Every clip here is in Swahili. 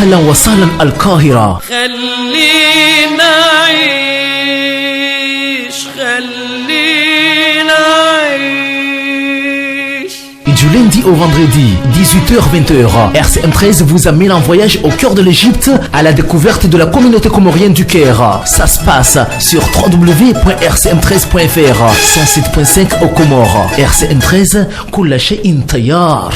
أهلا وسهلا القاهرة. Du lundi au vendredi, 18h-20h, RCM13 vous amène en voyage au cœur de l'Égypte à la découverte de la communauté comorienne du Caire. Ça se passe sur www.rcm13.fr, 107.5 aux Comores. RCM13, كل شيء تيار.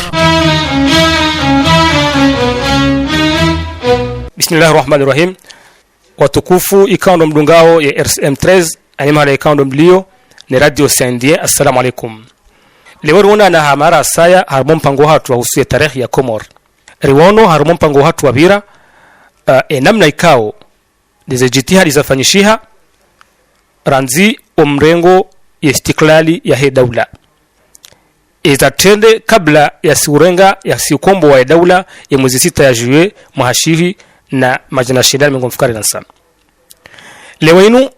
Bismillahirrahmanirrahim. Watukufu ikando mdungao ya RCM13 animale ikando mlio ni radio Sandie. Assalamu alaikum. Leo runa na hamara saya harmon pango hatu wa husuye tarehe ya Komor. Riwono harmon pango hatu wa bira namna ikao dize jitihadi zafanyishiha ranzi umrengo ya istiklali ya he daula. Izatende kabla ya siurenga ya siukombo wa daula ya mwezi 6 ya juye mahashihi na majina shindani mingo mfikari na sana. Leo inu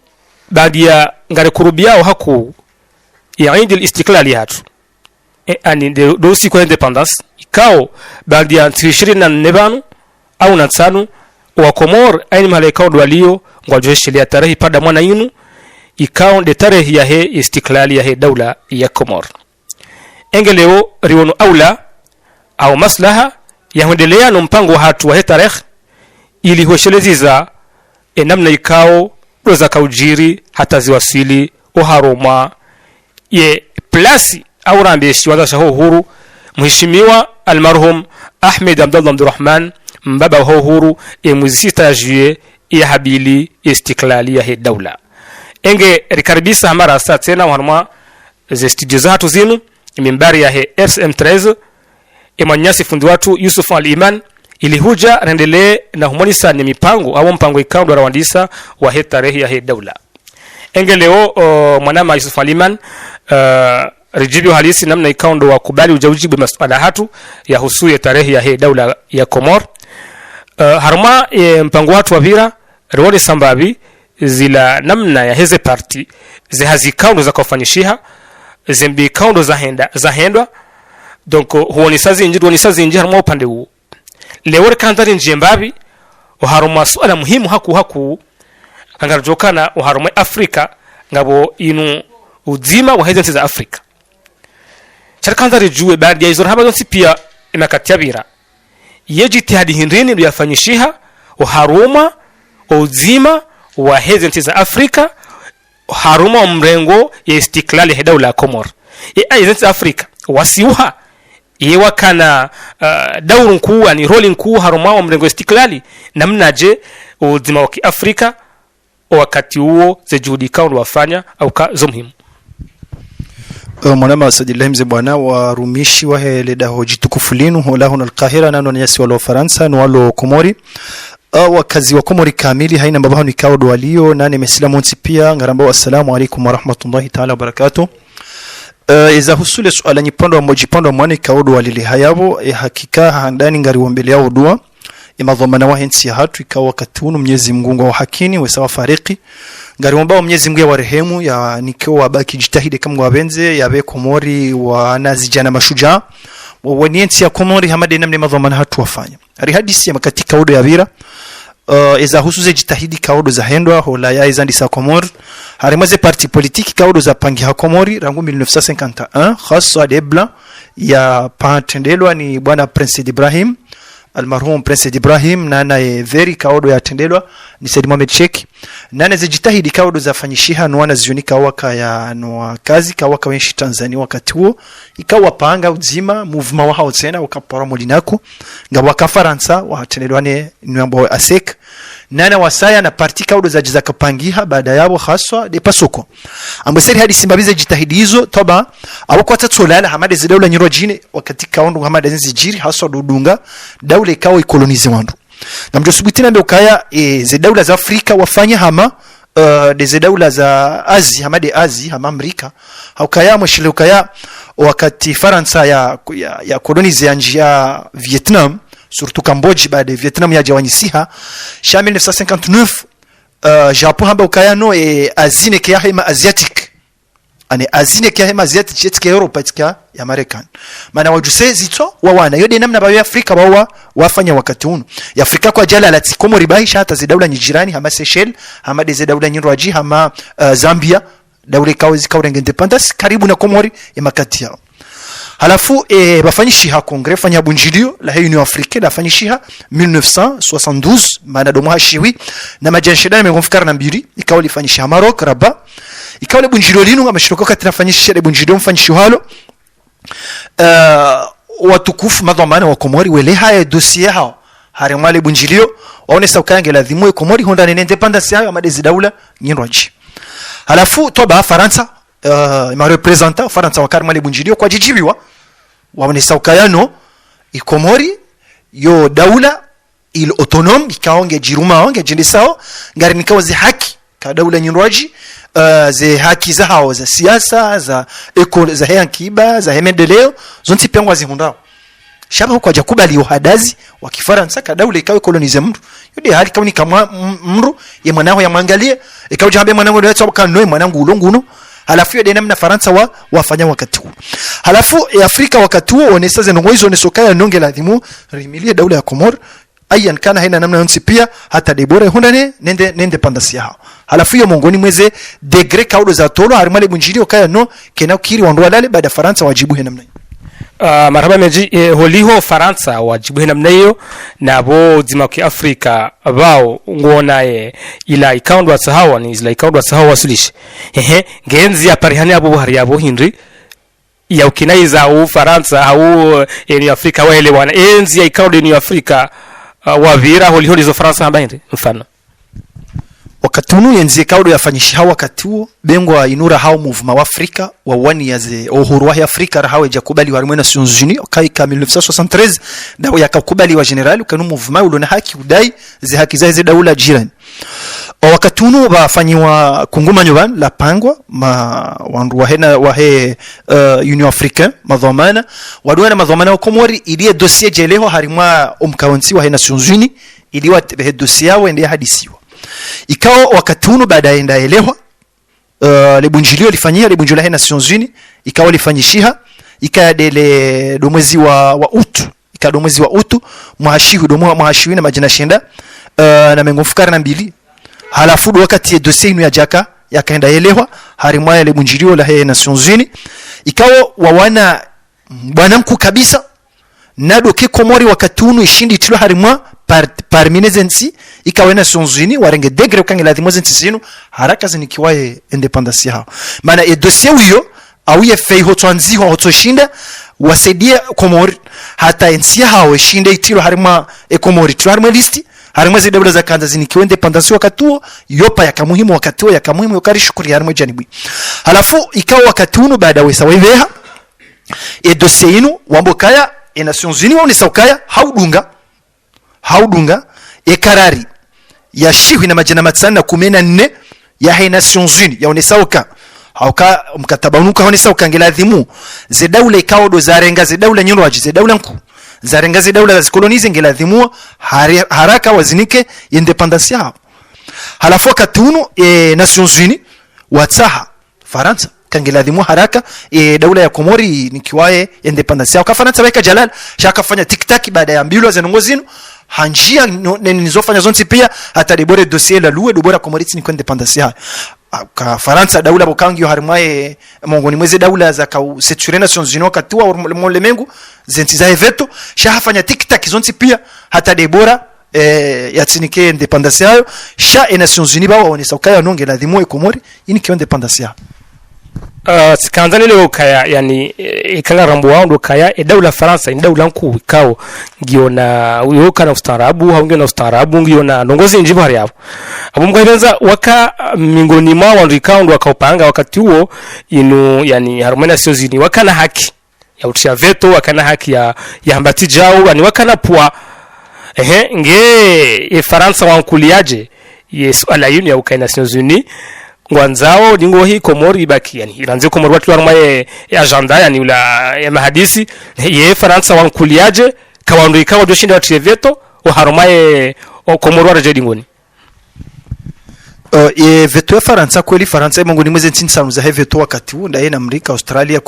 baadi ya ngare kurubiao haku ya indi istiklali hatu ani dosi kwa independence ikao baadi ya 24 au na 5 wa Komor aini malaikao walio ngwajeshilia tarehe pada mwana inu ikao de tarehe ya he istiklali ya he daula ya Komor. Engeleo riwono aula au maslaha ya huendelea no mpango hatu wa he tarehe ili huesheleziza namna ikao doza kaujiri hata ziwasili uharoma ye plasi au rambeshi wadasha huru mheshimiwa almarhum Ahmed Abdallah Abdurrahman mbaba huru mwezi 6 ya juye ya habili istiklali ya he daula. Enge rikaribisa hamara saa tena wanuma ze studio zatu zinu mimbari ya he RCM13 emanyasi fundi watu Yusuf Al-Iman ili huja rendelee na humonisa ni mipango au mpango ikao ndo rawandisa wa he tarehe ya he daula. Enge leo mwanama Yusuf Al-Iman rijibu halisi namna ikao ndo wakubali ujaujibu masuala hatu ya husuye tarehe ya he daula ya Komor. Haruma mpango watu wa vira rewole sambabi zila namna ya heze party zihazi kaundo za kufanyishiha zembi kaundo za hendwa donc huonisazi inji haruma upande huu lewore kandari njembabi haruma suala muhimu haku kangarjokana haruma Afrika ngabo inu uzima wa heze za Afrika charikandari juwe baadi ya izor haba donsi pia imakatyabira yejitihadi hindrini liyafanyishiha haruma uzima wa heze za Afrika haruma mrengo ya istiklali he daula Komor heze Afrika wasiuha yewa kana dauru nkuu ni roli nkuu haruma mrengo istiklali namnaje uzima wa Afrika wakati huo ze juhudi kaundo wafanya au zo muhimu. Mwanama wasadillahi mze bwana warumishi wa heleda hojitukufu linu holahun al-Qahira nano nyasi walo Faransa na walo Komori wakazi wa Komori kamili haina mbabaha ni kaudo walio nane mesilamu pia ngaramba wassalamu alaikum wa rahmatullahi ta'ala wa barakatuh. Iza husule suala nyipando wa mojipando wa mwani kaudo walili hayabo hakika handani ngari wambele yao dua imadhomana wa hensi ya hatu ikawa katunu mnyezi mgunga wa hakini wesawa fariki ngari wambao mnyezi mgunga wa rehemu ya nikiwa wabaki jitahide kama wabenze ya be Komori wa nazijana mashuja waniensi ya Komori hamade namne madhomana hatu wafanya hari hadisi ya makatika udo ya vira iza husuze jitahidi kaudo za hendwa hola ya izandi sa Komori harimaze parti politiki kaudo za pangi ha Komori rangu 1951 khaswa debla ya patendelwa ni bwana Prince Ibrahim almarhum Prince Ibrahim nana very kaudo ya tendelwa ni Said Mohamed Sheikh nana zijitahidi kaudo za fanyishiha nuana zionika waka ya nwa kazi kawaka wenshi Tanzania wakati huo ikawa panga uzima movement wa hao tena wakapara molinako ngawa ka Faransa wa tendelwane nyambo asek nana wasaya na parti kaudo za jizaka pangiha baada yabo haswa de pasoko amboseri hadi simbabize jitahidi hizo toba awako tatsolala hamade zidaula nyirojine wakati kaundo hamade zinjiri haswa dudunga daula ikawa ikolonize wandu na mjosubitina ndio kaya zidaula za Afrika wafanya hama de daula za Asia hamade Asia hama Amerika haukaya mweshile ukaya wakati Faransa ya kolonize ya Vietnam surtout Cambodge baada ya Vietnam ya jawanyisiha sha 1959 Japon hamba ukaya no azine kia hema asiatic ane azine kia hema ziati chetika Europa tika ya Marekani maana wajuse zito wawana yode namna ba Afrika bawa wafanya wakati uno ya Afrika kwa jala la Komori baisha hata zidaula nyijirani hama Seychelles hama deze daula nyirwaji hama Zambia daula kauzi kaurenge independence karibu na Komori ya makati yao halafu bafanyishiha kongre fanya bunjilio la Union Africaine la fanyishiha 1972 maana domo hashiwi na majanshida megonfikara na mbili ikawa lifanyisha Maroc Rabat ikawa le bunjilio linu ameshiroko katika fanyisha le bunjilio mfanyisho halo watukufu madhamana wa Komori wele haya dossier hao harimale bunjilio waonesa ukange lazimwe Komori honda ne independence yao amadezi daula nyinwaji halafu toba Faransa ma representa Faransa wakarimale bunjilio kwa jijibiwa waonesa ukayano ikomori yo daula il autonome ikaonge jiruma onge jindisao ngari nikawazi haki ka daula nyinwaji ze haki za hao za siasa za za hankiba za hemendeleo zonti pengwa zihundao shaba kwa jakubali uhadazi wa Kifaransa ka daula ikawe kolonize mru yode hali kama ni kama mru ye mwanao ya mwangalie ikawe jambe mwanangu ndio tsoba kanwe mwanangu ulonguno halafu yode namna Faransa wafanya wakati huu halafu Afrika wakati huo onesa zenongo hizo nesokaya nonge ladhimu rimilie daula ya Komor ayan kana haina namna yonsi pia hata debora hundane nende pandasi yao halafu hiyo mongoni mweze degre kaudo za tolo harimale bunjilio kaya no kena kiri wandoa lale baada Faransa wajibu namna marhaba meji holiho Faransa wajibu namna hiyo nabo zima kwa Afrika bao ngona ila ikaundu wa sahawa ni ila ikaundu wa sahawa wasulishi genzi ya parihani abo hari abo Henry ya ukinaiza au Faransa au ni Afrika wale wana enzi ya ikaundu ni Afrika wavira holiho lizo Faransa ambaye mfano wakati unu yenzi kaudo yafanyishi hawa wakati huo bengwa inura hao movement wa Afrika wa wani ya ze uhuru wa Afrika rahawe jakubali wa Armenia Nations Unies kaika 1973 dawa yakakubali wa general ukanu movement ulona haki udai ze haki za daula jirani wakati unu bafanyiwa kunguma nyoban la pangwa wandu wa hena wa Union Africaine madhamana wadwana madhamana wa Komori ili dossier jeleho harimwa umkawansi wa Nations Unies ili wa dossier yao ende hadisiwa ikawa wakati huu baada ya ndaelewa le bunjilio lifanyia le bunjilio la Nations Unies ikawa lifanyishiha ikadele do mwezi wa utu ikado mwezi wa utu mwashihu do mwashiwi na majina shenda na mengofukara na mbili halafu wakati dossier inu ya jaka yakaenda elewa harimwa le bunjilio la Nations Unies ikawa wawana bwana mkuu kabisa nado ke Komori wakati huu ishindi tilo harimwa par minezensi ikawa Nations Unies warenge degre ukange lazima zensi zinu haraka zinikiwae independence yao maana dossier huyo awiye fei hotwanzi hotoshinda wasaidia Komori hata ensi hao shinde itilo harima Komori tilo harima listi harima zidabula za kanza zinikiwa independence wakati huo yopa yakamuhimu wakati huo yakamuhimu yokari shukuri harima janibi halafu ikawa wakati huo baada wesa weveha dossier inu wambokaya Nations Unies waonesa ukaya haudunga ekarari ya shihu na majana matsana 14 ya Nations Unies yaonesa uka hauka mkataba unuka yaonesa ukangela dhimu ze daula ikaodo zarenga ze daula nyirwaji ze daula nku zarenga ze daula za kolonize ngela dhimu haraka wazinike independence yao halafu katunu Nations Unies watsaha Faransa kangela dhimu haraka daula ya Komori nikiwae independence yao kafanata weka jalal shakafanya tiktak baada ya mbilo za nongozino hanjia nizofanya zonti pia hata debore dossier la luwe dobora Komoriti ni kwa independence yao ka Faransa daula bokangyo harimwae mongoni mwezi daula za ka seture Nations Unies wakati wa molemengu zenti za veto shafanya tiktak zonti pia hata debora yatinike independence yao Nations Unies bawo ni saukaya nonge la dhimo Komori ini kwa independence yao sikanzani leo kaya yani ikanga rambo wao ndo kaya daula Faransa ni daula nkuu ikao ngiona uyoka na ustaarabu haunge na ustaarabu ngiona nongozi njibo hari hapo abo mgaibenza waka mingoni mwa wandu ikao ndo wakaupanga wakati huo inu yani Armenia Nations Unies wakana haki ya utia veto wakana haki ya hambati jao yani wakana pua nge Faransa wankuliaje yesu ala yuni ya ukai Nations Unies ngwanzao dingo hii Komori ibaki yani ilanze Komori watu warmaye agenda yani ula ya mahadisi ye Faransa wankuliaje kawandu ikawa doshinda watu veto wa haromaye Komori waraje dingoni veto ya Faransa kweli Faransa miongoni mwezi nchini sana za veto wakati huu ndaye na Amerika, Australia,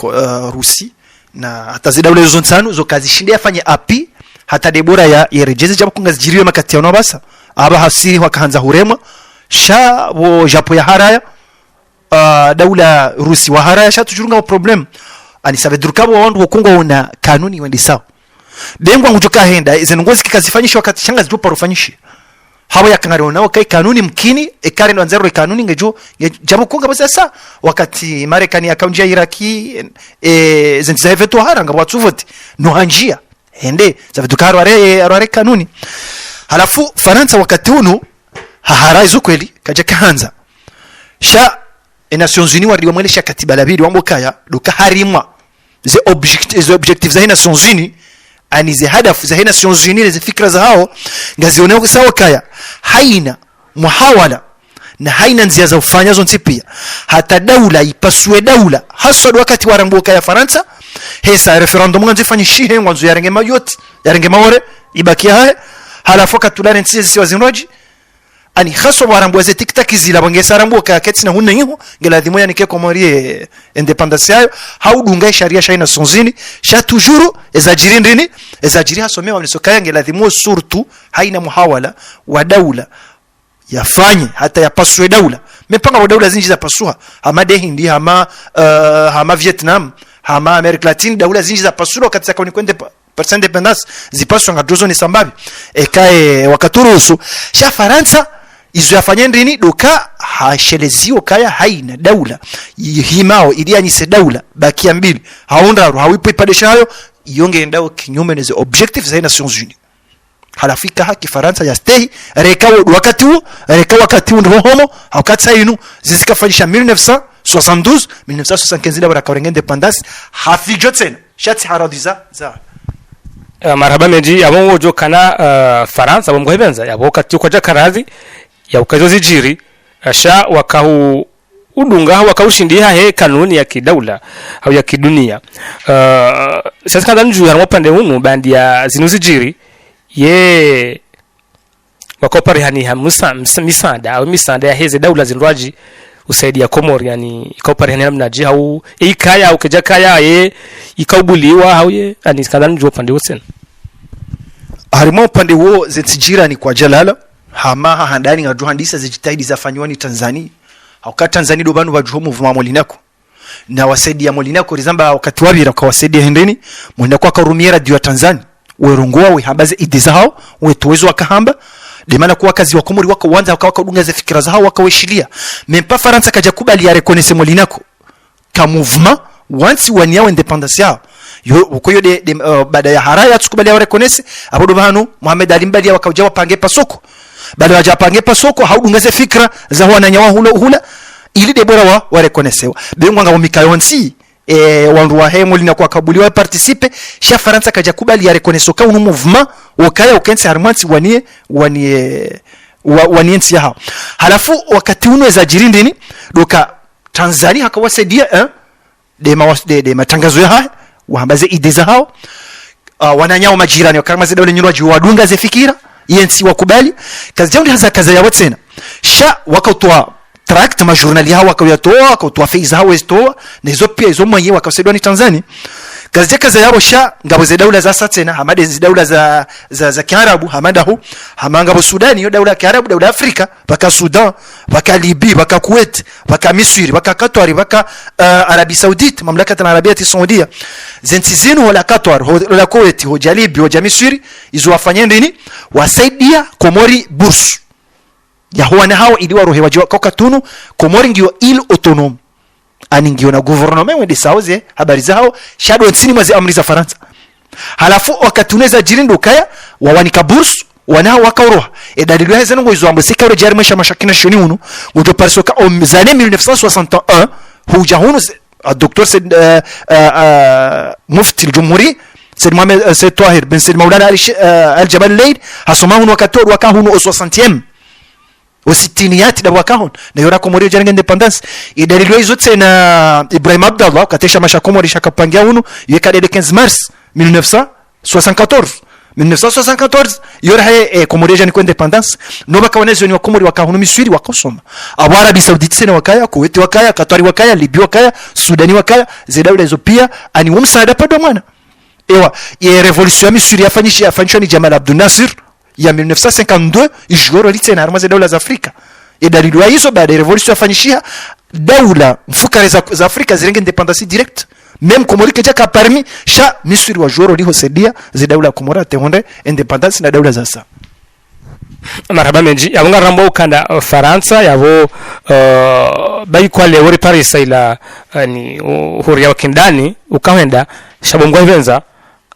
Rusi na hata zida ule zone tano zo kazi shinde afanye api hata debora ya rejeze japo kungazijiriwe makati ya basa aba hasiri wakaanza hurema sha wo japo ya haraya daula Rusi wa haraya sha tujurunga problem ani sabe durukabo wandu wakunga una kanuni wendi sawa bengwa ngujoka henda izen ngozi kikazifanyisha wakati shanga zijupa rufanyishi hawa ya kangari nao kai kanuni mkini ekare ndo anzero kanuni ngejo jabu kunga basa sa wakati Marekani akaunjia Iraki zenza veto haranga watsuvote no hanjia ende za veto karo are kanuni halafu Faransa wakati unu haharaizo kweli kaja kaanza sha Nations Unies wali wamwelesha katiba la bidi wambokaya doka harimwa ze objectives za Nations Unies ani ze hadafu za Nations Unies ze fikra za hao ngazioneo sawa kaya haina muhawala na haina nzia za ufanya zonti pia hata daula ipasue daula hasa wakati waramboka ya Faransa hesa referendum nganzifanya shihe ngwanzo yarenge mayoti yarenge mawore ibaki hae halafu katulane ntsize si wazinroji ani hasa warambo ze tiktak zila bangesa ramboka keti na hunne nyiho ngela dhimo yanike komorie independence yayo haudunga sharia shaina sonzini sha toujours ezajirindini ezajiri hasome wamesokaya ngela dhimo surtout haina muhawala wa daula yafanye hata yapaswe daula mepanga wa daula zinji za pasua hama de Hindi hama Vietnam hama America Latine daula zinji za pasua wakati zakoni kwende par independence zipaswa ngadozo ni sambabi ekae wakaturuhusu sha Faransa izo yafanye ndini doka hashelezio kaya haina daula himao ilianyise daula bakia mbili haondaru hawipo ipadesha hayo iyonge ndao kinyume na objectives za Nations Unies halafika haki Faransa ya stay reka wakati huu ndio homo wakati sainu zikafanyisha 1972 1975 la baraka independence hafijo tena shati haradiza za marhaba meji abo wojo kana Faransa abo mgohebenza yabo wakati kwa jakarazi ya ukazo zijiri asha wakahu udunga wakaushindia he kanuni ya kidaula au ya kidunia sasa kada nju harimo pande hunu bandi ya zinuzijiri ye wakopari hani hamusa misanda au misanda ya heze daula zinrwaji usaidia Komori yani ikopari hani namnaji au ikaya au kejakaya ye ikaubuliwa au ye ani kada nju pande wosen harimo pande wo zitijira ni kwa jalala hama handani ngajuhandisa zijitahidi zafanywa ni Tanzania hauka Tanzania do banu bajuho muvuma molinako na wasaidia molinako rizamba wakati wabira kwa wasaidia hendeni molinako akarumiera dio Tanzania werongoa we hambaze ideza hao wetuwezo wakahamba demana kuwa kazi wa Komori wako uanza wakadunga za fikira za hao wakaweshilia mempa Faransa kaja kubali ya reconnaisse molinako ka mouvement once waniao independence yao ukoyo de baada ya haraya tukubali ya reconnaisse abodo banu Mohamed Ali Mbali wakaja wapange pasoko baada ya wapange pasoko haudungaze fikra za wananyawa hula ili de bora wa reconnaissewa bengwa ngabo mikayonsi wandu wa hemo lina kwa kabuliwa participe sha Faransa kaja kubali ya reconnaisse ka unu mouvement wakaya ukense harmansi wanie nti hao halafu wakati uno za jirindini doka Tanzania hakawasaidia de matangazo ya haya wahambaze ideza hao wananyao majirani kama zile dole nyirwa juu wadunga ze fikira yensi wakubali kazi jaundi haza kaza ya wotsena sha wakatoa tract ma journal yao wakatoa wakatoa feiza hao estoa na hizo pia hizo mwenyewe wakasaidiwa ni Tanzania kazi yao sha ngabo za daula za satena hamade za daula za Kiarabu hamada hu hamanga bo Sudani yo daula ya Kiarabu daula Afrika baka Sudan baka Libya baka Kuwait baka Misri baka Qatar baka Arabia Saudite mamlaka ya Arabia Saudia zentizenu wala Qatar wala Kuwait ho Libya ho Misri izo wafanye nini wasaidia Komori burs ya huwa na hao ili warohe wajiwa kwa tunu Komori ndio il autonome aningio na gouvernement wende sauze habari zao shadow nsini mazi amri za Faransa halafu wakatuneza jirindo kaya wawanika burs wanao wakauroha dalilu ya zeno ngoizo ambo sika ro jarmesha mashakina shoni unu ngojo parsoka zane 1961 huja hunu Dr. Mufti al-Jumhuri Said Mohamed Said Tahir bin Said Maulana al-Jabal al-Laid hasoma hunu wakatoa wakahunu 60 وستينيات دابا كاهون نيورا كوموري جانغ اندبندانس يدليلو ايزوت na Ibrahim Abdallah katesha masha Komori shaka pangia hunu yekade de 15 mars 1974 1974 yora he Komori jani kwa independence no bakaonezwe ni wa Komori wakahunu Misiri wakosoma abo Arabie Saoudite sene wakaya Kuwait wakaya Qatar wakaya Libya wakaya Sudani wakaya zedawla hizo pia ani umsaada pado mwana ewa ye revolution ya Misiri yafanyishwa ni Jamal Abdel Nasser ya 1952 ijoro litena arma za dawla za Afrika dalili hizo baada ya revolution yafanyishia dawla mfukare za Afrika zirenge independence direct même Komori keja ka parmi sha Misiri wa joro liho sedia za dawla Komora tehonde independence na dawla za sa marhaba menji yabunga rambo ukanda Faransa yabo bayikwa le wori Paris ila ni huria wakindani ukawenda shabongwa ivenza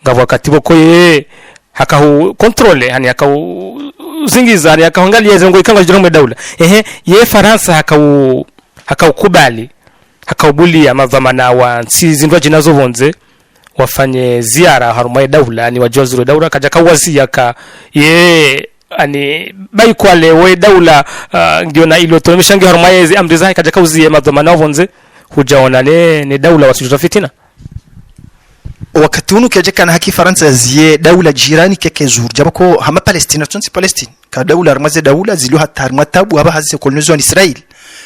ngabo wakati boko ye hakahu controle yani hakahu zingiza yani hakaangalia zengo ikanga jirombe daula ye Faransa hakaukubali hakaubulia mavamana wa sizindwa jinazo vonze wafanye ziara harumai daula ni wajozuru daula kaja kawazia ka ye ani baikwale we daula ndio na ilo tomishangi harumai amri zake kaja kauzie mavamana vonze hujaona ne daula wasijofitina wakati unu keje kana haki Faransa zie daula jirani keke zuru jabako hama Palestina tunsi Palestina ka daula armaze daula zilu hatar matabu haba hazi kolonizo ni Israel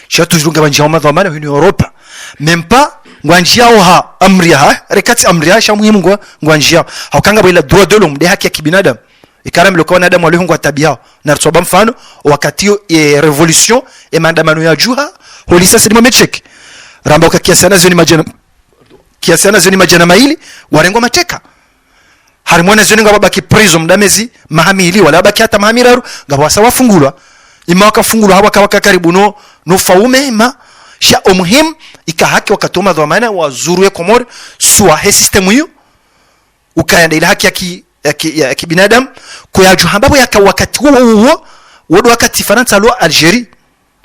shatu jirunga banjia madhamana huni Europa mempa ngwanjia ha amriha rekati amriha sha muhimu ngwanjia haukanga bila droit de l'homme de haki ya kibinadamu ikaram lokwa na damu walihungu tabia na tsoba mfano wakati revolution maandamano ya juha holisa sedima mechek ramba ukakiasana zoni majana maili warengwa mateka harimwana zoni ngabaki prison mdamezi mahamili wala baki hata mahamiraru ngabwasa wafungulwa ima wakafungulwa waka karibu no faume ima sha umuhim ikahaki wakatoma dhamana wa zuru ya Komori suwa he system hiyo ukaenda ile haki ya kibinadamu kwa juhambabu ya wakati huo wodo wakati Faransa lo Algeria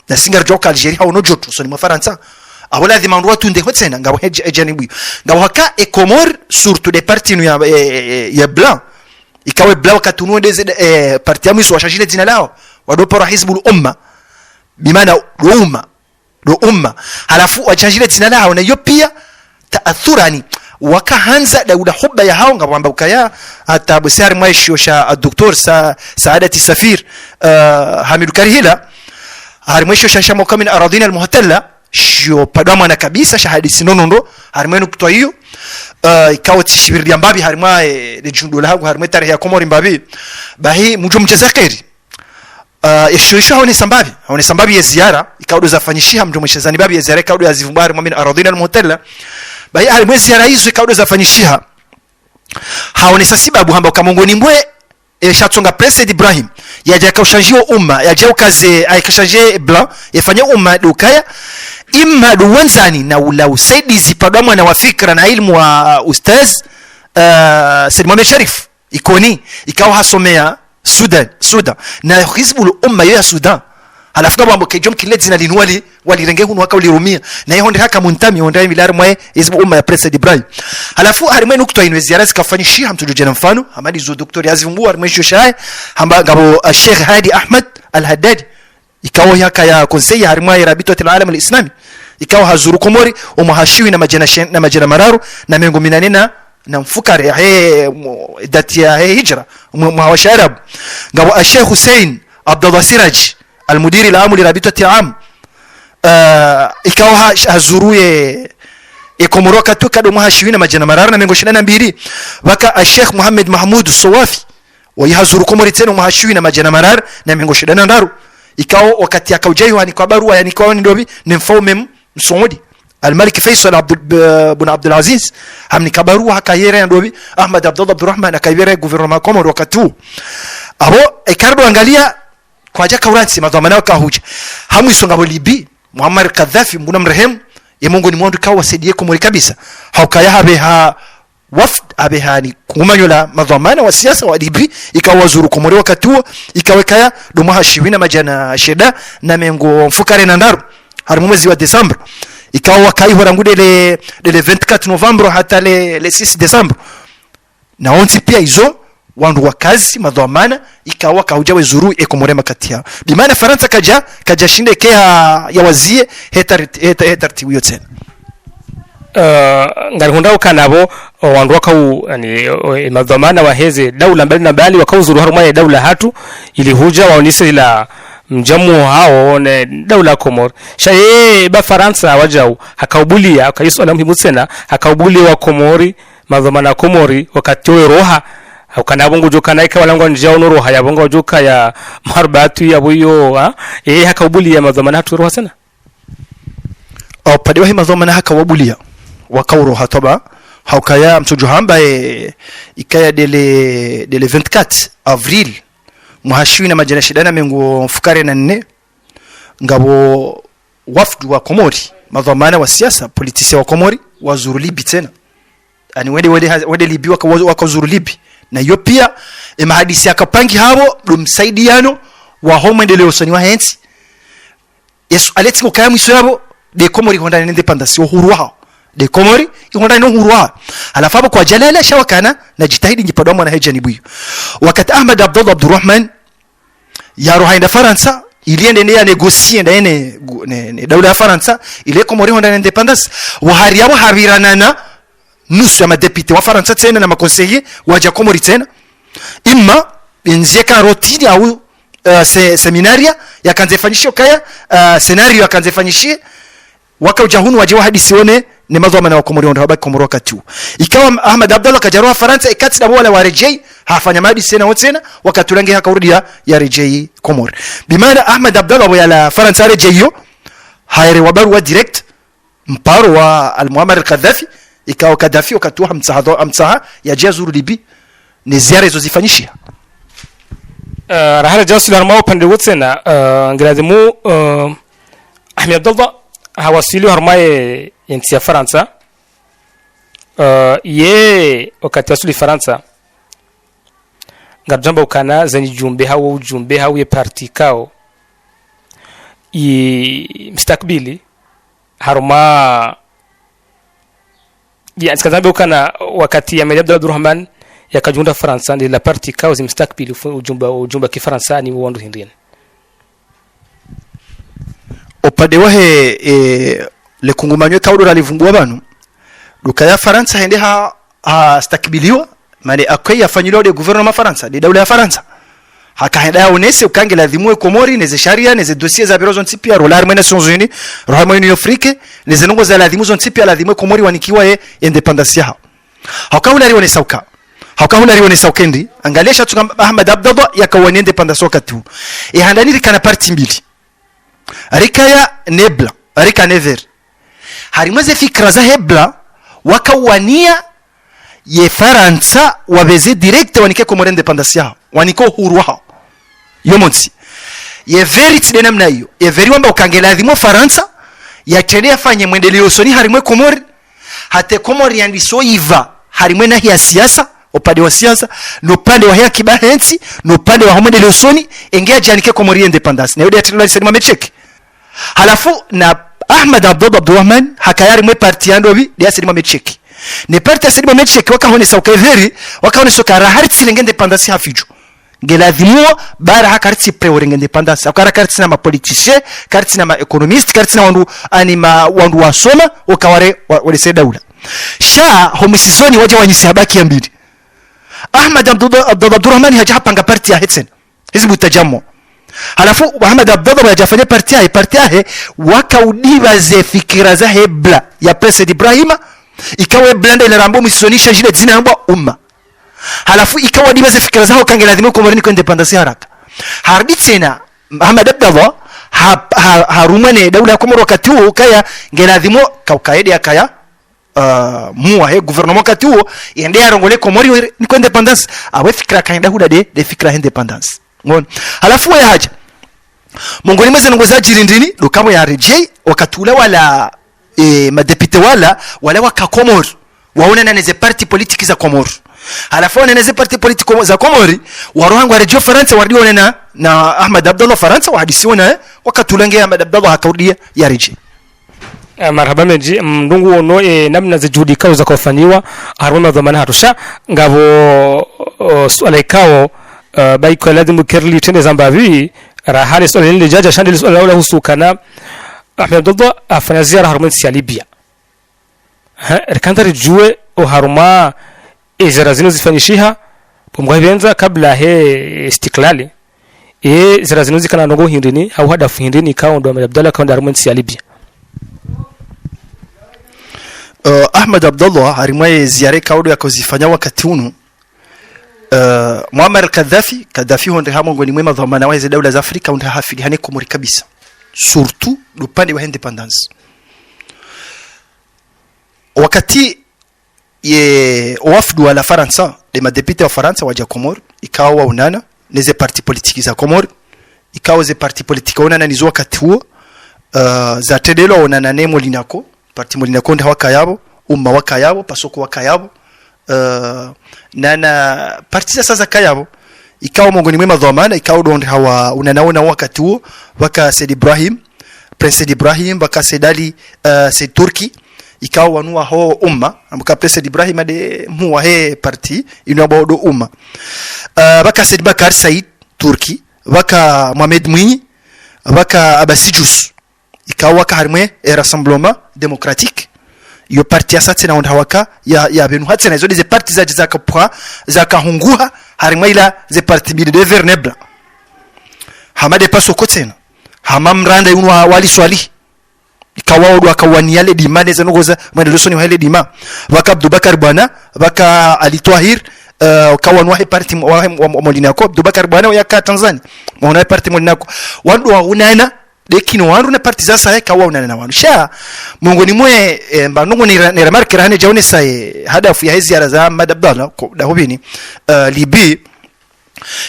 na singar joka Algeria hauno joto so ni Faransa awala dhima ndo tunde hotsena ngabo ejanibu ngabo haka e Komor surtout des partis ya blanc ikawe blanc wakati unuendeze parti ya mwiso washajile jina lao wadopora hizbul umma bimaana umma halafu wachajile jina lao na hiyo pia taathurani wakaanza daula hubba ya hao ngabo ambao kaya hata busari mwisho sha Dr. Saadati Safir Hamid Karihila harimwisho sha mokamin aradina almuhtalla shio padama na kabisa shahadi sinonondo harimwenu kutoa hiyo ikawa tishibiri mbabi harimwa de jundu la harimwa tarehe ya Komori mbabi bahi mjo mchezakeri yeshoisha hone sambabi ya ziara ikawa dozafanyishia mjo mchezani babi ya ziara ikawa yazivumbari mwamin aradina almuhtalla bahi harimwa ziara hizo ikawa dozafanyishia haone sababu hamba kamongoni mbwe shatsonga President Ibrahim yaje kaushanjio umma yaje ukaze aikashanje blanc yafanya umma dukaya imma duwanzani na ula usaidizi padamwa na wafikra na ilmu wa ustaz Said Mohamed Sharif ikoni ikawa hasomea Sudan na hizbul umma ya Sudan halafu kama mkejom kilezi na linwali walirenge hunu waka ulirumia na yeye honde haka muntami honde milari mwe hizbul umma ya President Ibrahim halafu harimwe nukto ino ziara zikafanyishia hamtujojana mfano hamadi zo Dr. Yazivumbu harimwe shaye hamba ngabo Sheikh Hadi Ahmad Al-Haddadi ikawa yaka ya konsei harimwe Rabitatul Alam Al-Islami ikawa hazuru Komori umuhashiwi na majana mararu na mengo minanena na mfukare dati ya hijra mwasharabu ngabo Sheikh Hussein Abdullah Siraj المدير العام لرابطة العام ikawa hazuruye Komoroka toka do muhashiwina majana marara na mengo 22 waka Sheikh Muhammad Mahmud Sawafi wayahazuru Komori tena muhashiwina majana marara na mengo 22 ikawa wakati akaujaiwa ni kwa barua yani kwa ndobi ni mfaume Msaudi Al-Malik Faisal ibn Abdul Aziz hamni kabarua hakayere ndobi Ahmad Abdullah Abdurrahman akayere gouvernement Komoro wakati huu abo ikardo angalia kwa jaka uransi madhamana ka huja hamu isonga bolibi Muammar Gaddafi mbuna mrehemu ya Mungu ni mwandu kawa wasaidie Komori kabisa haukaya habeha wafd abehani kumanyola madhamana wa siasa wa Libi ikawa wazuru Komori wakati huo ikawekaya domaha shiwina majana sheda na mengo mfukare na ndaru harimu mwezi wa Desemba ikawa wakaiho rangude le 24 Novembre hata le 6 Desemba na onti pia hizo wandu wakazi madhamana ikawa kauja wezuru Komori makati yao bimaana Faransa kaja shinde kea ya wazie hetarti huyo tena ngari hunda ukanabo wandu wakau yani madhamana waheze daula mbali na mbali wakauzuru haruma ya daula hatu ili huja waonise ila mjamu hao ne daula Komor shaye ba Faransa wajau hakaubulia akaiso na muhimu sana hakaubulia wa Komori madhamana Komori wakati roha ukanabongo joka naika walango njao no roha ya bongo joka ya marbatu ya buyo hakaubulia madhamana hatu roha sana au pade wahi madhamana hakawabulia wakauro hatoba haukaya mtujuhamba ikaya dele 24 avril muhashiwi na majana shidana mengo mfukare na nne ngabo wafdu wa Komori madhamana wa siasa politisia wa Komori wazuru Libi tena ani wede Libi wakazuru Libi na hiyo pia mahadisi akapangi habo dumsaidiano wa homa ndeleo soni wa hensi Yesu aleti ko kaya mwiso yabo de Komori honda independence uhuru wao de Komori honda no uhuru wao alafu hapo kwa jalala shawakana na jitahidi njipadwa mwana hejani buyu wakati Ahmad Abdurrahman ya rohainda Faransa iliende ne ya negocier ndene ne daula ya Faransa ile Komori honda independence wa hariya wa habiranana nusu ya madepite wa Faransa tena na makonseiller waja Komori tena imma inzeka rotini au seminaria yakanzefanyishio kaya scenario yakanzefanyishie wakaujahunu wajewa hadi sione ne madhamana wa Komori ndio wabaki Komori wakati huo ikawa Ahmad Abdallah kajarua Faransa ikati na wale wa rejei hafanya madi sena wote tena wakatulange hakarudi ya rejei Komori bimaana Ahmad Abdallah wa la Faransa rejei hiyo haire wabaru wa direct mparo wa al-Muammar al-Gaddafi ikawa Gaddafi wakatuha msaha ya jazuru Libi ni ziara hizo zifanyishia rahala jasul harmao pande wote na ngirazimu Ahmed Abdallah hawasili harmaye inti ya Faransa ye wakati wasuli Faransa ngarjamba ukana zenye jumbe hao ye parti kao mstakbili harma ya skazambe ukana wakati ya Ahmed Abdurrahman yakajunda Faransa ndi la parti kao zimstakbili ujumba kifaransa ni wondo hindini opade wahe le kungumanywe kaudo ralivumbua banu dukaya Faransa hende ha stakbiliwa mane akwai afanyilo de gouvernement Faransa de daula ya Faransa hakaenda onese ukange ladhimwe Komori neze sharia neze dossier za bureau zontipia rolar mena Nations Unies rohamo Union Afrique neze nongo za ladhimu zontipia ladhimwe Komori wanikiwa independence yao hakauna rione sauka hakauna rione saukendi angalesha tuka Ahmad Abdallah yakawani independence wakati handani kana parti mbili arikaya nebla arika never harimwe fikra za hebla wakawania ye Faransa wabeze direct wanike Komori independence yao waniko uhuru wao yomonsi ye verity de namna hiyo ye veri wamba ukangeladhimo Faransa yatendea fanye mwendeleo soni harimwe Komori hate Komori yandiso iva harimwe na ya siasa upande wa siasa no pande wa haki bahensi no pande wa mwendeleo soni engea janike Komori independence na yode atendela sema mecheki halafu na Ahmad Abdurrahman hakayari mwe parti yandobi dia sema mecheki ne parti asema mecheki wakahone sauka veri wakahone soka raharti lenge independence hafijo ngeladhimwa bara hakarti preorenge independence akara karti na ma politicien karti na ma economist karti na wandu wasoma wakaware wale daula sha homisizoni waje wanyisi habaki ya mbili Ahmad Abdurrahman hajapanga parti ya Hetsen hizbu tajammo halafu Ahmad Abdallah hajafanya parti yake wakaudiva ze fikira za hebla ya President Ibrahima ikawa blanda ile rambo msizonisha jina zina rambo umma halafu ikawa diva ze fikira zao kange lazima Komori ko independence haraka hardi tena Ahmad Abdallah harumane daula ya Komori wakati huo kaya ngelazimo kaukaidi akaya muwa he gouvernement wakati huo yende arongole Komori ni ko independence awe fikira kaenda huda de fikira independence ngon halafu ya haja mongoni mweze nongoza jirindini dokamo ya rejei wakatula wala madepite wala waka Komori waona na neze parti politiki za Komori halafu na neze parti politiki za Komori warohangu rejeo Faransa wardiona na Ahmad Abdallah Faransa wahadisiona wakatulenge Ahmad Abdallah hakaudia ya rejei marhaba meji mndungu ono namna za juhudi kao za kufanywa haruma dhamana hatusha ngabo swala ikao baiko lazima kerli tende zambavi rahali swala ile jaja shandi swala la husukana Ahmed Abdallah afanya ziara harumani ya Libya rikantari juwe o haruma zera zino zifanyishiha pomwa benza kabla he istiklali zera zino zikana ndongo hindini au hadafu hindini kaundo Ahmed Abdallah kaundo armensi ya Libya. Ahmed Abdallah harimwe ziare kaudo yakozifanya wakati unu Muammar al-Gaddafi honde hamo ngoni mwema dhamana wa daula za Afrika honde hafili hane Komori kabisa, surtout upande wa independence. Wakati ye wafdu wa la Faransa, les madepite wa Faransa waja Komori ikawa unana neze parti politiki za Komori, ikawa ze parti politiki unana nizo wakati huo za tedelo unana nemo linako parti molinako nda wakayabo umma wakayabo pasoko wakayabo nana parti sasa kayabo ikawa mongoni mwema dhamana ikawa ndo hawa unanaona wakati huo waka Said Ibrahim Prince Ibrahim waka Said Said Turki ikawa wanua ho umma amka Prince Ibrahim ade muwa he parti inabodo umma waka Said Bakar Said Turki waka Mohamed Mwinyi waka Abasijus ikawa waka harmwe Rassemblement Démocratique yo parti asatse na onda waka ya benu hatse na zo des parti za kahunguha harmwe ila ze parti bi de vernebla hamade paso kotena hamamranda yuno wali swali ikawa odo akawani le dimane zanogoza mwandelosoni wa le dima waka Abdubakar bwana waka Ali Twahir kawanwa he parti wa Molinako Abdubakar bwana ya Tanzania mwana parti Molinako wando wa unana dekino wandu na parti za sae kawa unana wandu sha mungoni mwe mbanongo ni remarque rane jaone sae hadafu ya hizi araza Ahmed Abdallah da hobini libi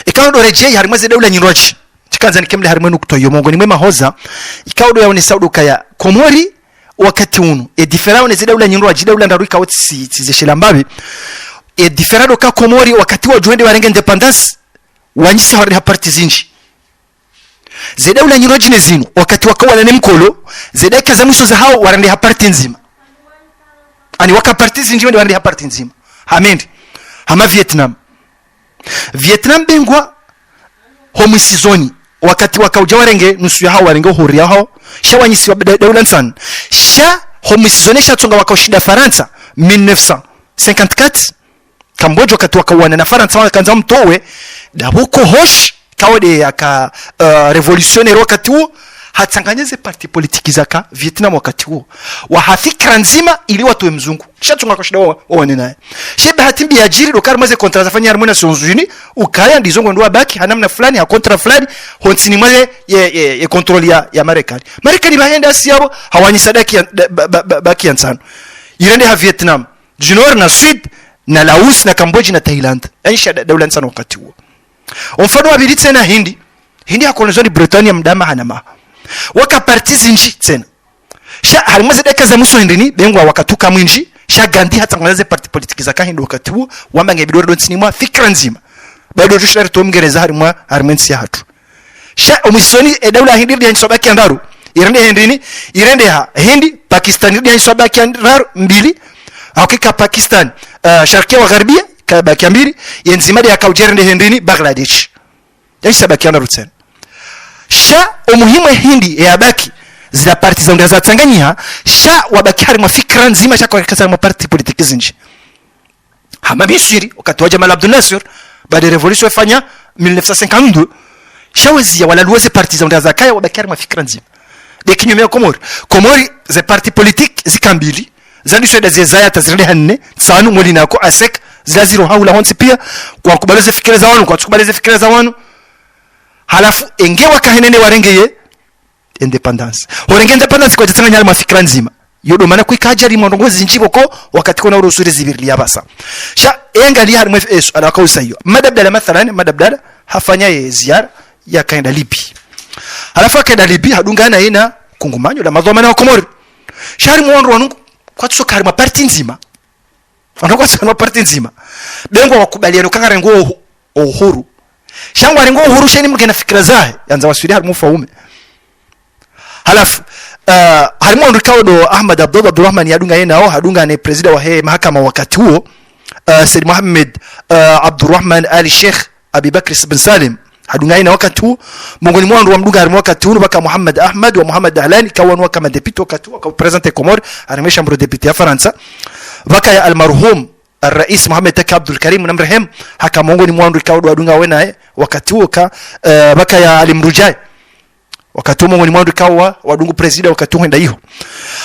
ikawa do reje harimo ze daula nyinrochi tikanza nikemle harimo nukutoyo mungoni mwe mahoza ikawa do yaone saudu kaya Komori wakati unu diferaone ze daula nyinrochi daula ndaruika wotsi zishela mbabe diferado ka Komori wakati wa juende warenge independence wanyisa hori ha parti zinji zedaula nyirojine zinu wakati wakawa na mkolo zedaka za mwisho za hao warande ha parti nzima ani waka parti zinji wende warande ha parti nzima hamendi hama Vietnam bengwa homu sizoni wakati wakauja warenge nusu ya hao warenge hori ya hao shawanyisi wa daula nsan homu sizoni shatunga wakaushida Faransa 1954 Kamboja wakati wakawana na Faransa wakaanza mtowe dabuko hosh kawade yaka revolutionnaire wakati huo hatsanganyeze parti politiki zaka Vietnam wakati huo wa hafikra nzima ili watu wa mzungu shatunga kwa shida wao naye shebe hatimbi ya jiri dokar maze kontra zafanya harmonia sonzuni ukaya ndizongo ndo baki hanamna fulani ha kontra fulani hontini maze ye control ya Marekani bahenda siabo hawanyi sadaki baki yansano irende ha Vietnam du nord na sud na Laos na Cambodia na Thailand aisha daula nsano wakati huo mfano wa bili tena Hindi ya kolonizoni Britania mdama hanama waka parti zinji tena sha halimaze deka za muso hindini bengwa wakatuka mwinji sha Gandhi hatangaze parti politiki za Hindi wakati huo wambange bidoro donsini mwa fikra nzima bado tushari tomgereza harimwa harmensi ya hatu sha umisoni daula Hindi ya nsobaki andaru irende Hindini irende ha Hindi Pakistan ya nsobaki andaru mbili hakika Pakistan sharkia wa gharbia kabaki mbili yenzimadi yakaujerende Hindini Bangladesh yaisha baki na rutsen sha umuhimu Hindi ya baki zina parti za ndaza Tanganyika sha wabaki hari mafikra nzima sha kwa kasa parti politiki zinji hama Misri wakati wa Jamal Abdel Nasser baada ya revolution fanya 1952 shawazia wala luweze parti za ndaza kaya wabaki hari mafikra nzima de kinyume Komori za parti politiki zikambili zandisho da zezaya tazirende hanne sanu Molinako asek zilaziro haula honsi pia kwa kubaleze fikira za wanu kwa kubaleze fikira za wanu halafu engewa kahenene warengeye independence horenge independence kwa tanga nyala mafikira nzima yodo maana kuikaja ri mondongozi njiboko wakati kuna urusuri zibirili yabasa sha engali hari mfs alakausa hiyo madabdala mathalan madabdala hafanya ziara ya kaenda Libya halafu akaenda Libya hadungana ina kungumanyo la madhomana wa Komori shari muondo wanungu kwa tsokari maparti nzima wanakuwa sana parti nzima bengo wakubaliano kangare ngo uhuru shangwa ngo uhuru sheni mkena fikira zae yanza waswiri harimu faume halafu harimu ndikaodo Ahmed Abdurrahman yadunga yena hadunga ne president wa he mahakama wakati huo Said Mohammed Abdurrahman Ali Sheikh Abi Bakr bin Salim hadunga ina wakati huo mongoni mwa ndo mduga harimo wakati huo baka Muhammad Ahmad wa Muhammad Ahlani kawanwa kama député wakati huo kwa president Comore arimesha mbro député ya Faransa baka ya almarhum الرئيس محمد تك عبد الكريم نمرهم haka mongoni mwa ndo kawadwa hadunga wena wakati huo ka baka ya alimrujai wakati huo mongoni mwa ndo kawa wadungu president wakati huo nda hiyo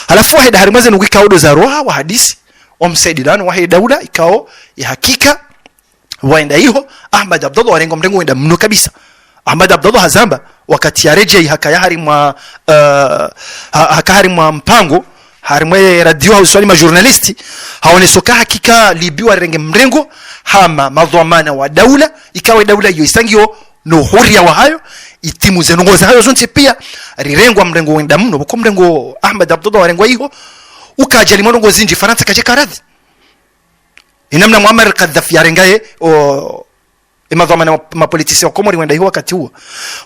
halafu wahida harimaze nuki kawodo za roha wa hadisi omsaidilano wahi daula ikao ya hakika waenda hiyo Ahmad Abdallah warengo mrengo wenda mno kabisa Ahmad Abdallah hazamba wakati ya rejea hakaya harimwa harimwa mpango harimwe radio au swali ma journalisti haonesoka hakika libiwa renge mrengo hama madhamana wa daula ikawa daula hiyo isangio no huria wa hayo itimu zenongoza hayo zonte pia rirengwa mrengo wenda mno boko mrengo Ahmad Abdallah warengo hiyo ukaja limongo zinji Faransa kaje karadhi inamna Muammar al-Gaddafi yarengaye o imadhamana ma politician Komori wenda hiyo wakati huo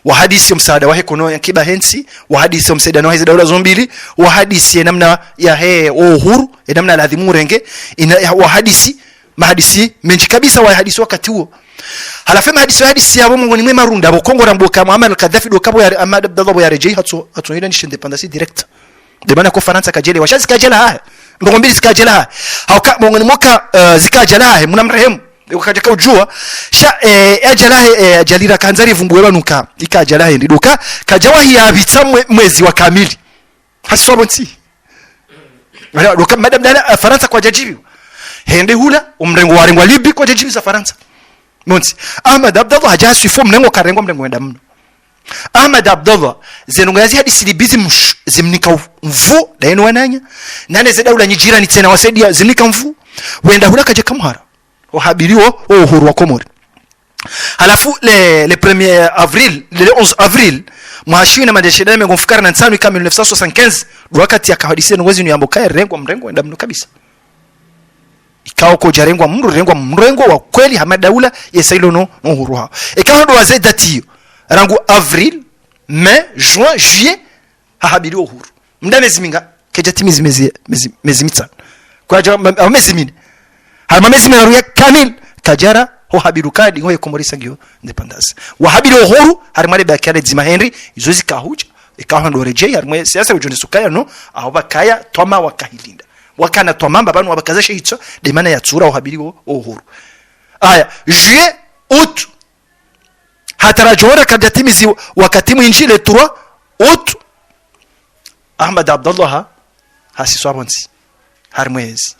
wa hadisi msaada wa ekono ya kiba hensi wa hadisi msaada na hizo daula zombili wa hadisi namna ya uhuru namna ladhimu renge wa hadisi mahadisi menji kabisa wa hadisi wakati huo halafu hadisi ya Mungu ni mwema runda bokongo ramboka Muammar al-Gaddafi do kabo ya Ahmad Abdallah ya rejei hatu ile ni independence direct de bana ko Faransa kajele washazi kajela haya ndo mbili zikajela haya hauka mongoni mwaka zikajela haya mnamrehemu ukaja kujua sha ajala jalira kanzari vumbuwe banuka ikajela hindi duka kajawahi ya bitamwe mwezi wa kamili hasobonti wala duka madam dala Faransa kwa jajibi hende hula umrengo warengwa libi kwa jajibi za Faransa monti Ahmad Abdallah hajasi fo mrengo karengwa mrengo wenda mno Ahmad Abdallah zenunga yazi hadi silibizi zimnika mvu daino wananya nane za daula nyijirani tena wasaidia zimnika mvu wenda hula kaje kamhara wahabiriwo uhuru wa Komori halafu le 1er avril le 11 avril mwashiwi na madesheda megonfikara na nsanu kama 1975 wakati akahadisia ngozi ni amboka rengwa mrengo wenda mno kabisa ikao ko jarengwa mrengo wa kweli hama daula yesailo no uhuru hao ikao ndo wazedati rangu avril mai juin juillet hahabiri uhuru mda mezi minga kejatimizi mezi mitano kwa jamaa mezi mine harma mezi mine ya kamil kajara ho habiru kadi ho Komorisa gyo independence wahabiri uhuru harma le bakale zima Henry izozi kahuja ikawa ndo rejea harma siasa ujone sukaya no aho bakaya toma wakahilinda wakana tomamba banu wabakazesha hicho de maana ya tsura uhabiri uhuru aya juillet août hatarajora kadetimizi wakati mwinjile 3 août Ahmad Abdallah hasiswabonzi harmwezi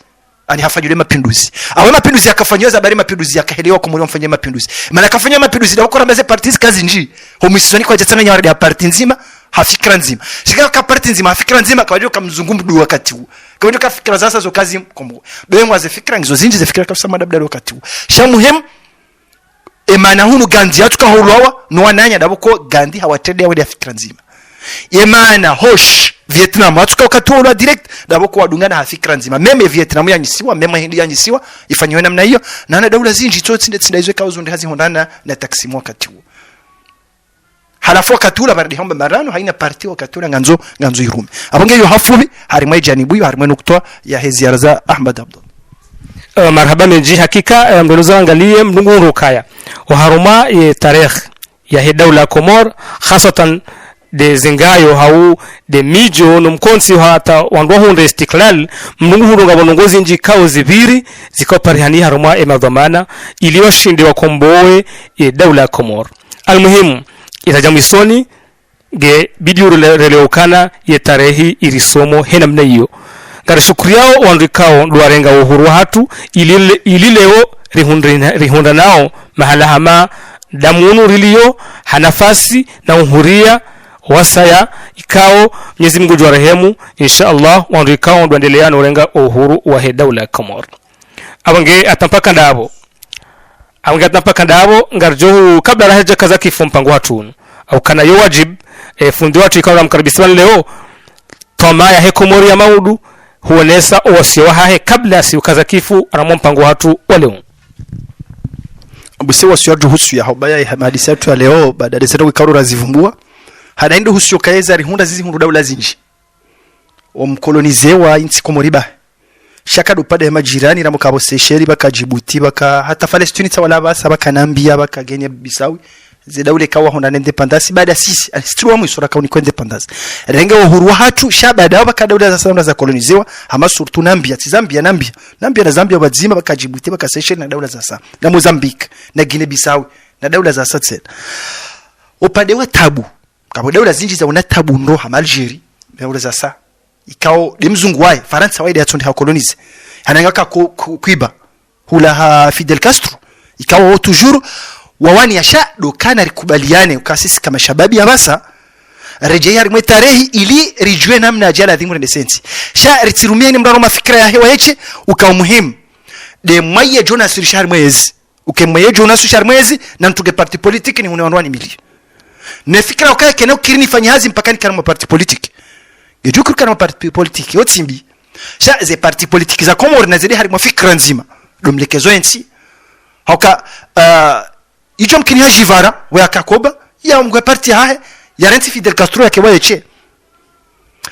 ani hafanyule mapinduzi awe mapinduzi akafanywa zabari mapinduzi akahelewa kumuri mfanye mapinduzi maana akafanya mapinduzi da ukora maze parties kazi nji homisoni kwa jatana nyari ya party nzima hafikra nzima shika ka party nzima hafikra nzima kwa joka mzungumdu wakati huu kwa joka fikra sasa zo kazi kombo bwe mwaze fikra ngizo zinji ze fikra kabisa madabda wakati huu sha muhimu emana hunu Gandhi atuka hulawa no wananya daboko Gandhi hawatende wale fikra nzima emana hosh Vietnam atuka wakati direct daboko wadungana hafikra nzima meme Vietnam yanyisiwa meme Hindi yanyisiwa ifanywe namna hiyo na daula zinji zote ndetsindaizwe kauzo ndi hazi hondana na taksimu wakati huo halafu wakati ula baridi hamba marano haina parti wakati ula nganzo irume abonge yo hafubi harimwe janibu yo harimwe nuktoa ya heziara za Ahmad Abdallah marhaba meji hakika mdonoza angalie mdungu rukaya waharuma ye tarikh ya he daula Komor hasatan de zingayo hau de mijo no mkonsi hata wandwa hunde istiklal mdungu hurunga bonongozi nji kao zibiri zikao parihani haruma emadhamana iliyoshindi wa komboe ye daula Komor almuhimu itajamisoni ge bidiyo releokana ye tarehi irisomo henamna hiyo ngara shukriao wandikao duarenga uhuru hatu ilileo rihunda nao mahala hama damunu rilio hanafasi na uhuria wasaya ikao Mwenyezi Mungu jua rehemu inshallah wandikao duendelea na urenga uhuru wa daula Komor abange atampaka ndabo ngarjo kabla rahaja kazaki fumpango hatu au kana yo wajib fundi watu ikawa mkaribisana leo toma ya Komori ya maudu huonesa wasio hahe kabla si ukazakifu anamompango watu wale abuse wasio husu ya hobaya ya hadisi yetu ya leo baada ya sasa wikaru zivumbua hadaindi husu kaeza rihunda zizi hundu daula zinji omkolonizewa insi Komoriba shaka dupade majirani na mukabo Seychelles baka Djibouti baka hata Palestine tawala basa baka Nambia baka Guinea Bissau zidaule kawa hona independence baada sisi alistriwa mwisura kauni kwa independence renga uhuru hatu shaba dawa daula za sana za kolonizewa hama surtu Nambia na Zambia bazima bakajibuti bakaseshe na daula za sana na Mozambique na Guinea Bissau na daula za sasa upande wa tabu kabo daula zinji za una tabu ndo hama Algeria daula za sasa ikao demzungu wae Faransa wae yatonde ha colonize hananga kuiba hula ha Fidel Castro ikao toujours wawani yasha dokana rikubaliane ukasisi kama shababi ya basa rejea rimwe tarehi ili rijue namna ajala dhimu rende sensi sha ritirumia ni mrano mafikira ya hewa yeche ukawa muhimu de mwaye Jonas Richard Mwezi mwaye Jonas Richard Mwezi na mtuge parti politiki ni unewanwani mili nefikira wakaya keneo kirini fanyahazi mpaka ni karama parti politiki gejukuru karama parti politiki yotimbi sha ze parti politiki za Komori na zede harimwa fikira nzima domlekezo ensi hauka ijo mkini hajivara wa kakoba ya mgwe parti hae ya renti Fidel Castro yake waeche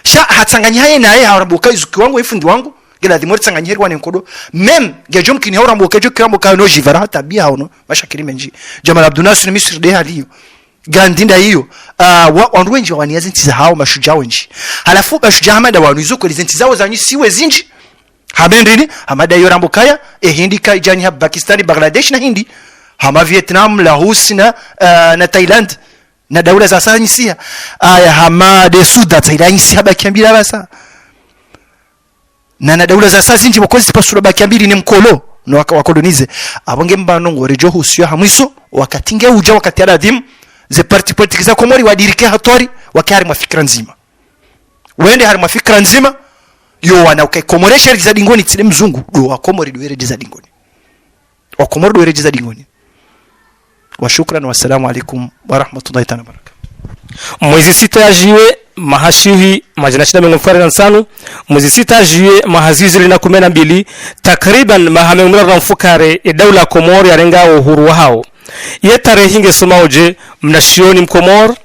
sha hatsanganya hae nae harabuka izuki wangu ifundi wangu gela dimori tsanganya heri wane nkodo mem gejo mkini harabuka jo kirambuka no jivara tabia hono mashakiri menji Jamal Abdel Nasser Misri de haliyo gandinda hiyo wandu wenji waniazi ntiza hao mashujaa wenji halafu mashujaa hamada wanu izuko lizenti zao za siwe zinji hamendini hamada hiyo rambukaya hindi ka ijani ha Pakistani Bangladesh na Hindi hama Vietnam Laos na Thailand na daula za sasa nyisia hama de Sudan Thailand nyisia bakiambira basa na daula za sasa zinji bokozi pasura bakiambiri ni mkolo no wakolonize abonge mbano ngo rejo husio hamwiso wakatinge uja wakati aladhim ze parti politiki za Komori wadirike hatori wakari mafikra nzima wende hari mafikra nzima yo wana ukaikomoresha za dingoni tsile mzungu do wa Komori do za dingoni wa Komori do za dingoni wa shukran wa assalamu alaikum wa rahmatullahi ta'ala barakatuh. Mwezi 6 juillet mahashihi majina shida mengofari nsanu mwezi 6 juillet mahazizi lina 12 takriban mahamemura ramfukare daula Komori yarenga uhuru wao ye tarehe hinge somaoje mnashioni mkomor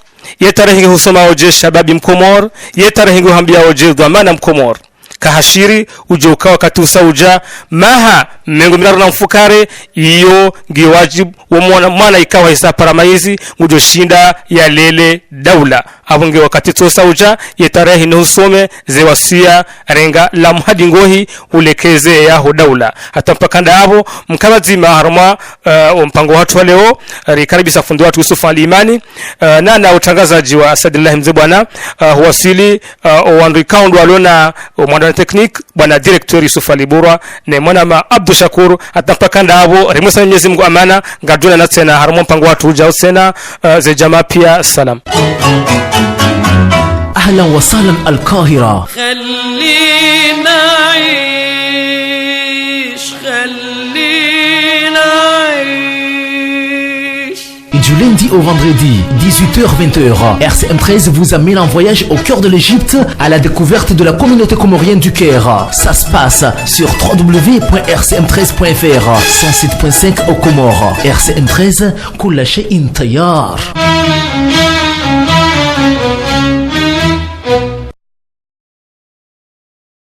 ye tarehe hinge husomaoje shababi mkomor ye tarehe hinge hambia oje dhamana mkomor kahashiri uje ukawa katusa uja maha mengo minaru na mfukare iyo ngiwajibu wa mwana ikawa hisa paramaizi ujo shinda ya lele daula abunge wakati tosa uja yetarehi ni usome zewasia renga la muhadi ngohi ulekeze yaho daula hata mpakanda abo mkabazima haruma mpango watu wa leo rikaribisa fundi watu Yusuf Alimani na utangazaji wa Asadillah Mzebwana huwasili wandu kaundu walona mwana technique bwana director Yusuf Aliburwa ne mwana ma Abdul Shakur atampakanda abo remusa Mwenyezi Mungu amana ngaduna na tena haruma mpango watu ujao tena ze jamaa pia salam. أهلا وسهلا القاهرة. خلينا Du lundi au vendredi, 18h-20h, RCM13 vous amène en voyage au cœur de l'Égypte à la découverte de la communauté comorienne du Caire. Ça se passe sur www.rcm13.fr, 107.5 au Comores. RCM13, Koulaché Intayar.